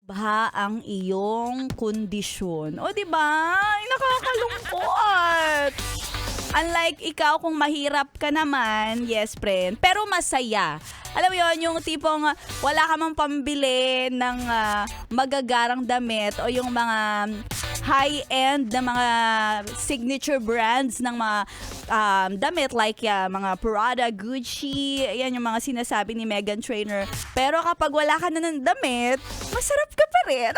ba ang iyong kondisyon? O, di ba? Ay, nakakalungkot. Unlike ikaw, kung mahirap ka naman, yes, friend, pero masaya. Alam mo yun, yung tipong wala ka mang pambili ng magagarang damit o yung mga high-end na mga signature brands ng mga damit like mga Prada, Gucci, yan yung mga sinasabi ni Meghan Trainor. Pero kapag wala ka na ng damit, masarap ka pa rin.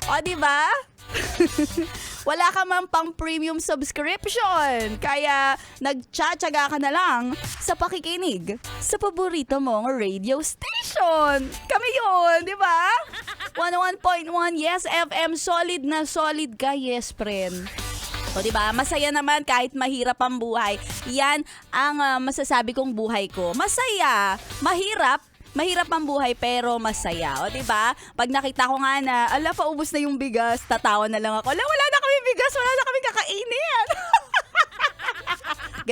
O, diba? Wala ka man pang premium subscription. Kaya nagtsatsaga ka na lang sa pakikinig sa paborito mong radio station. Kami yun, di ba? 101.1 Yes FM, solid na solid ka, yes friend. O diba, masaya naman kahit mahirap ang buhay. Yan ang masasabi kong buhay ko. Masaya, mahirap ang buhay pero masaya. O diba? Pag nakita ko nga na, ala, paubos na yung bigas, tatawa na lang ako. Ala, wala na kami bigas, wala na kami kakainin.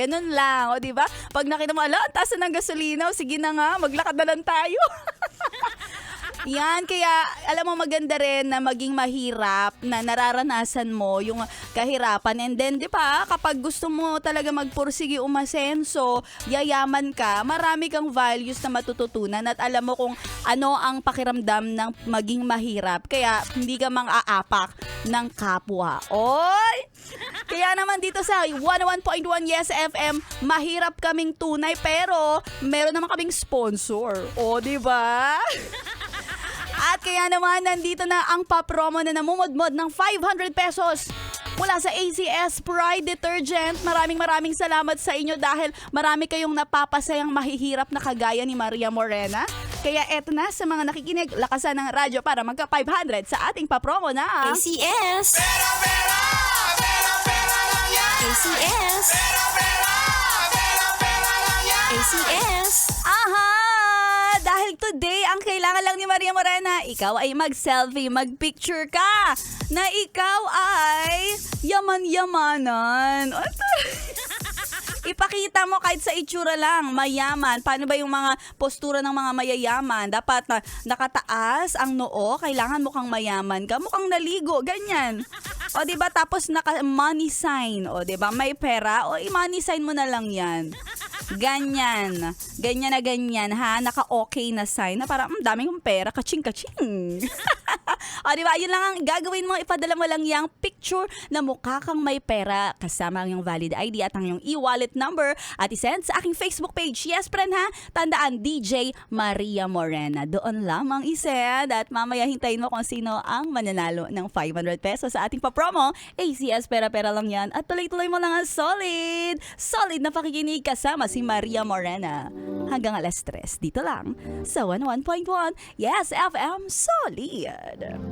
Ganun lang, o diba? Pag nakita mo, ala, ang taas na ng gasolina, sige na nga, maglakad na lang tayo. Yan, kaya alam mo maganda rin na maging mahirap na nararanasan mo yung kahirapan. And then, di ba, kapag gusto mo talaga magpursige umasenso, yayaman ka, marami kang values na matututunan at alam mo kung ano ang pakiramdam ng maging mahirap. Kaya hindi ka mang-aapak ng kapwa. Oy! Kaya naman dito sa 101.1 Yes FM, mahirap kaming tunay pero meron naman kaming sponsor. O, di ba? At kaya naman, nandito na ang papromo na namumudmod ng 500 pesos mula sa ACS Pride Detergent. Maraming salamat sa inyo dahil marami kayong napapasayang mahihirap na kagaya ni Maria Morena. Kaya eto na sa mga nakikinig, lakasan ng radyo para magka 500 sa ating papromo na ACS! ACS! ACS! Aha! Dahil today, ang kailangan lang ni Maria Morena, ikaw ay mag-selfie, mag-picture ka na ikaw ay yaman-yamanan. Ipakita mo kahit sa itsura lang, mayaman. Paano ba yung mga postura ng mga mayayaman? Dapat na nakataas ang noo, kailangan mukhang mayaman ka, mukhang naligo, ganyan. O diba, tapos naka-money sign, o diba, may pera, o i-money sign mo na lang yan. Ganyan na ganyan, ha? Naka-okay na sign na parang daming kong pera, kaching-kaching. O diba, yun lang ang gagawin mo, ipadala mo lang yung picture na mukha kang may pera kasama ang yung valid ID at ang yung e-wallet number at isend sa aking Facebook page. Yes, friend, ha? Tandaan, DJ Maria Morena. Doon lamang isend at mamaya hintayin mo kung sino ang mananalo ng 500 pesos sa ating papromo. ACS, pera-pera lang yan. At tuloy-tuloy mo lang ang solid na pakikinig kasama si Maria Morena. Hanggang alas 3, dito lang sa 101.1 Yes FM Solid.